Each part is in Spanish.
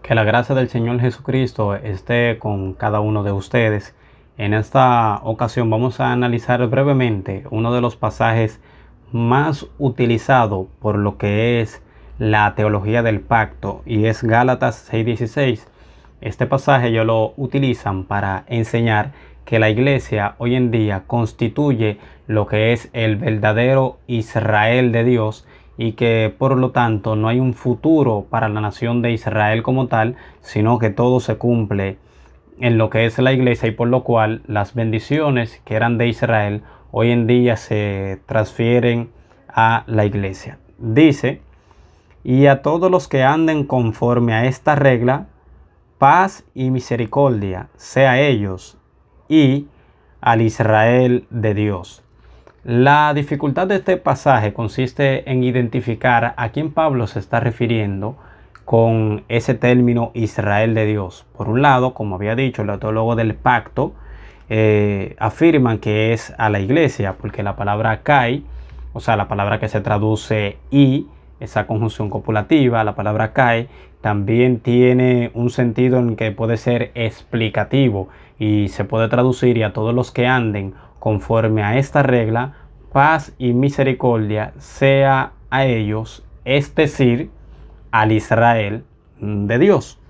Que la gracia del Señor Jesucristo esté con cada uno de ustedes. En esta ocasión vamos a analizar brevemente uno de los pasajes más utilizados por lo que es la teología del pacto, y es Gálatas 6:16. Este pasaje ellos lo utilizan para enseñar que la iglesia hoy en día constituye lo que es el verdadero Israel de Dios, y que por lo tanto no hay un futuro para la nación de Israel como tal, sino que todo se cumple en lo que es la iglesia, y por lo cual las bendiciones que eran de Israel hoy en día se transfieren a la iglesia. Dice: y a todos los que anden conforme a esta regla, paz y misericordia sea a ellos y al Israel de Dios. La dificultad de este pasaje consiste en identificar a quién Pablo se está refiriendo con ese término Israel de Dios. Por un lado, como había dicho, los teólogos del pacto afirman que es a la iglesia, porque la palabra kai, o sea, la palabra que se traduce y, esa conjunción copulativa, la palabra kai, también tiene un sentido en que puede ser explicativo y se puede traducir: y a todos los que anden conforme a esta regla, paz y misericordia sea a ellos, es decir, al Israel de Dios.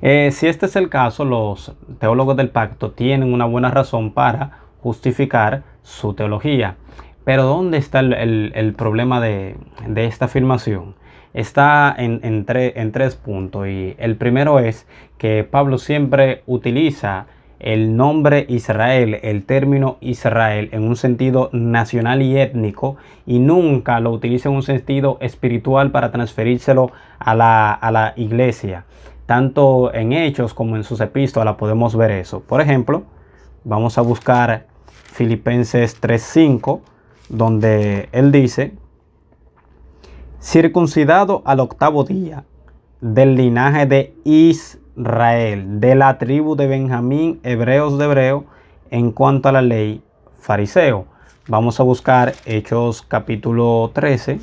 Si este es el caso, los teólogos del pacto tienen una buena razón para justificar su teología. Pero ¿dónde está el problema de esta afirmación? Está en tres puntos, y el primero es que Pablo siempre utiliza el nombre Israel, el término Israel, en un sentido nacional y étnico, y nunca lo utiliza en un sentido espiritual para transferírselo a la iglesia. Tanto en Hechos como en sus epístolas podemos ver eso. Por ejemplo, vamos a buscar Filipenses 3:5, donde él dice: circuncidado al octavo día, del linaje de Israel, de la tribu de Benjamín, hebreos de hebreo, en cuanto a la ley, fariseo. Vamos a buscar Hechos capítulo 13,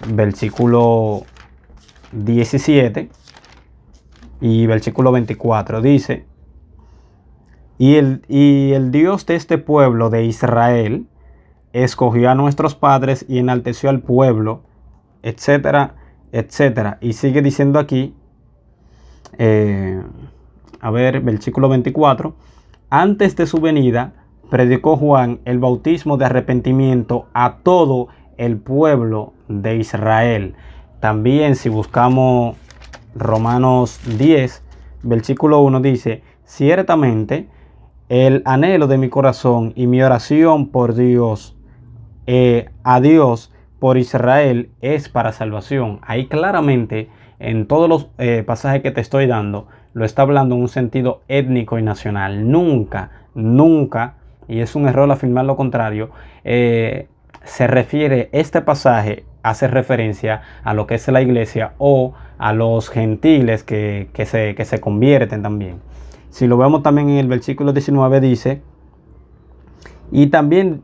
versículo 17 y versículo 24. Dice: y el Dios de este pueblo de Israel escogió a nuestros padres y enalteció al pueblo, etcétera, etcétera. Y sigue diciendo aquí, versículo 24: antes de su venida predicó Juan el bautismo de arrepentimiento a todo el pueblo de Israel. También, si buscamos Romanos 10, versículo 1, dice: ciertamente el anhelo de mi corazón y mi oración por Dios, a Dios por Israel, es para salvación. Ahí claramente, en todos los pasajes que te estoy dando, lo está hablando en un sentido étnico y nacional. Nunca, y es un error afirmar lo contrario, se refiere, este pasaje hace referencia a lo que es la iglesia o a los gentiles que se convierten también. Si lo vemos también en el versículo 19, dice: y también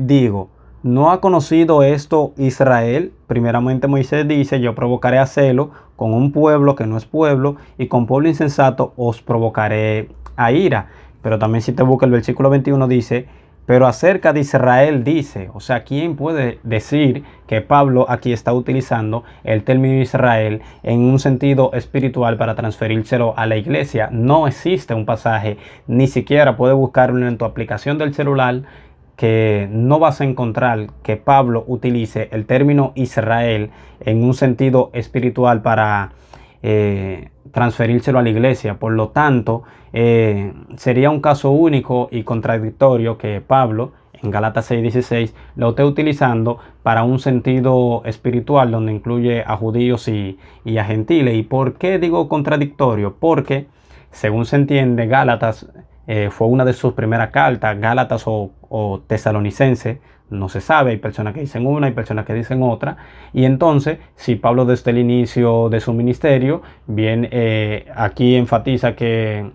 digo, ¿no ha conocido esto Israel? Primeramente Moisés dice: yo provocaré a celo con un pueblo que no es pueblo, y con pueblo insensato os provocaré a ira. Pero también, si te busca el versículo 21, dice: pero acerca de Israel dice. O sea, ¿quién puede decir que Pablo aquí está utilizando el término Israel en un sentido espiritual para transferírselo a la iglesia? No existe un pasaje, ni siquiera puedes buscarlo en tu aplicación del celular, que no vas a encontrar que Pablo utilice el término Israel en un sentido espiritual para transferírselo a la iglesia. Por lo tanto, sería un caso único y contradictorio que Pablo en Gálatas 6:16 lo esté utilizando para un sentido espiritual donde incluye a judíos y a gentiles. ¿Y por qué digo contradictorio? Porque, según se entiende, Gálatas fue una de sus primeras cartas. Gálatas o Tesalonicense, no se sabe, hay personas que dicen una, hay personas que dicen otra, y entonces si Pablo desde el inicio de su ministerio bien aquí enfatiza que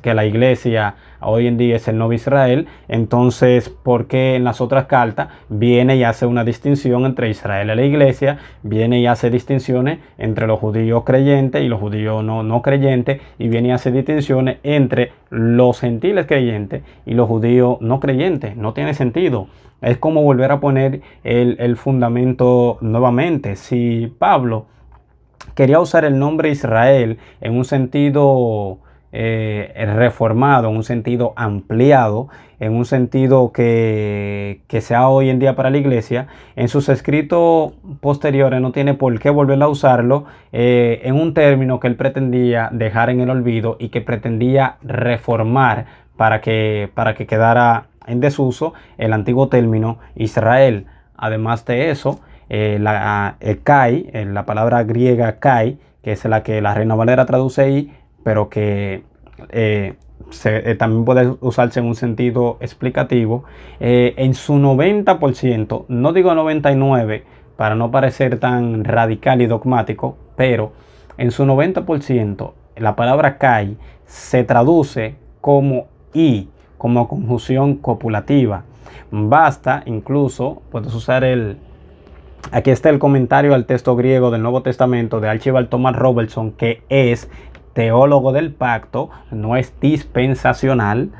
la iglesia hoy en día es el nuevo Israel, entonces ¿por qué en las otras cartas viene y hace una distinción entre Israel y la iglesia, viene y hace distinciones entre los judíos creyentes y los judíos no creyentes, y viene y hace distinciones entre los gentiles creyentes y los judíos no creyentes? No tiene sentido. Es como volver a poner el fundamento nuevamente. Si Pablo quería usar el nombre Israel en un sentido reformado, en un sentido ampliado, en un sentido que sea hoy en día para la iglesia, en sus escritos posteriores no tiene por qué volver a usarlo en un término que él pretendía dejar en el olvido y que pretendía reformar para que quedara en desuso el antiguo término Israel. Además de eso, kai, la palabra griega kai, que es la que la Reina Valera traduce ahí, pero que también puede usarse en un sentido explicativo, en su 90%, no digo 99 para no parecer tan radical y dogmático, pero en su 90% la palabra kai se traduce como y, como conjunción copulativa. Basta, incluso puedes usar aquí está el comentario al texto griego del Nuevo Testamento de Archibald Thomas Robertson, que es teólogo del pacto, no es dispensacional,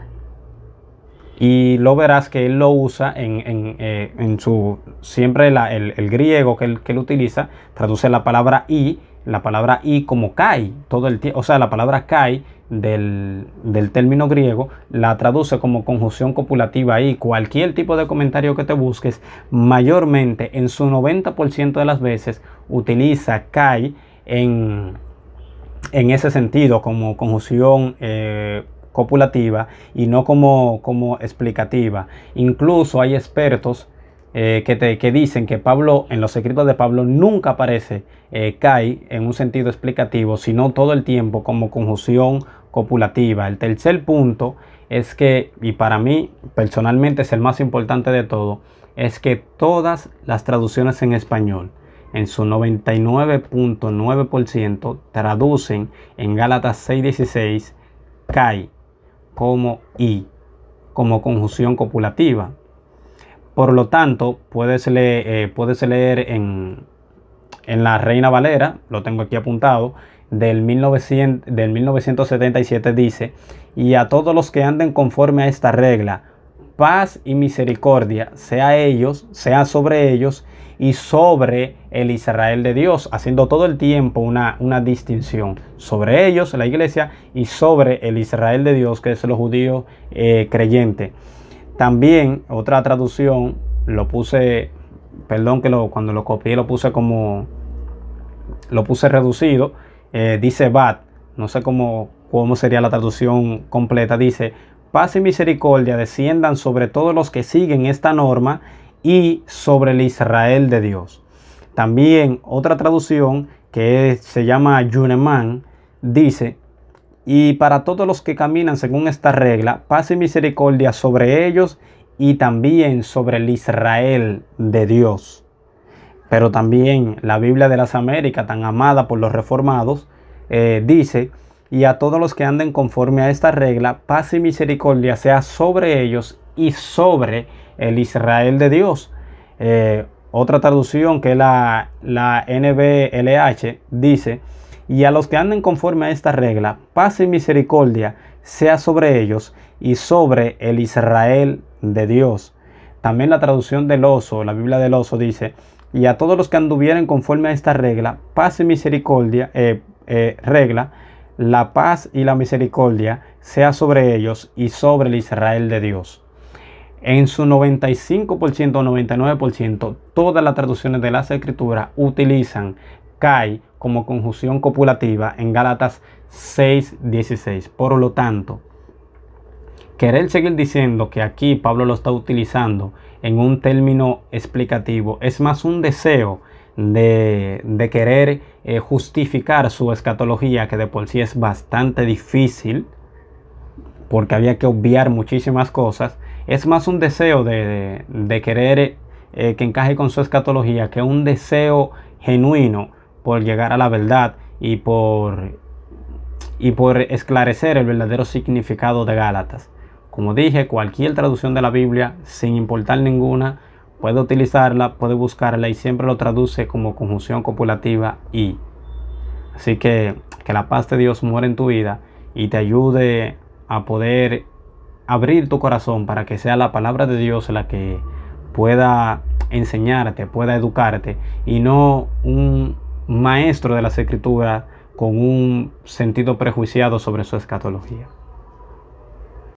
y lo verás que él lo usa en su, siempre el griego que él utiliza, traduce la palabra y como kai, todo el tiempo. O sea, la palabra kai del término griego la traduce como conjunción copulativa, y cualquier tipo de comentario que te busques, mayormente en su 90% de las veces utiliza kai en ese sentido, como conjunción copulativa y no como explicativa. Incluso hay expertos que dicen que Pablo, en los escritos de Pablo, nunca aparece kai en un sentido explicativo, sino todo el tiempo como conjunción copulativa. El tercer punto es que, y para mí personalmente es el más importante de todo, es que todas las traducciones en español, en su 99.9%, traducen en Gálatas 6:16 kai como y, como conjunción copulativa. Por lo tanto, puedes leer en la Reina Valera, lo tengo aquí apuntado, del 1977, dice: y a todos los que anden conforme a esta regla, paz y misericordia sea sobre ellos y sobre el Israel de Dios, haciendo todo el tiempo una distinción sobre ellos, la iglesia, y sobre el Israel de Dios, que es los judíos creyentes. También otra traducción, lo puse, perdón que cuando lo copié lo puse reducido, dice bat, no sé cómo sería la traducción completa, dice: paz y misericordia desciendan sobre todos los que siguen esta norma y sobre el Israel de Dios. También otra traducción que se llama Yuneman dice: y para todos los que caminan según esta regla, paz y misericordia sobre ellos y también sobre el Israel de Dios. Pero también la Biblia de las Américas, tan amada por los reformados, dice: y a todos los que anden conforme a esta regla, paz y misericordia sea sobre ellos y sobre el Israel de Dios. Otra traducción, que es la NBLH, dice: y a los que anden conforme a esta regla, paz y misericordia sea sobre ellos y sobre el Israel de Dios. También la traducción del Oso, la Biblia del Oso, dice: y a todos los que anduvieren conforme a esta regla, paz y misericordia, la paz y la misericordia sea sobre ellos y sobre el Israel de Dios. En su 95% o 99%, todas las traducciones de las Escrituras utilizan kai como conjunción copulativa en Gálatas 6:16. Por lo tanto, querer seguir diciendo que aquí Pablo lo está utilizando en un término explicativo es más un deseo de querer justificar su escatología, que de por sí es bastante difícil, porque había que obviar muchísimas cosas. Es más un deseo de querer que encaje con su escatología que un deseo genuino por llegar a la verdad y por esclarecer el verdadero significado de Gálatas. Como dije, cualquier traducción de la Biblia, sin importar ninguna, puede utilizarla, puede buscarla y siempre lo traduce como conjunción copulativa y. Así que la paz de Dios muere en tu vida y te ayude a poder abrir tu corazón para que sea la palabra de Dios la que pueda enseñarte, pueda educarte y no un maestro de las escrituras con un sentido prejuiciado sobre su escatología.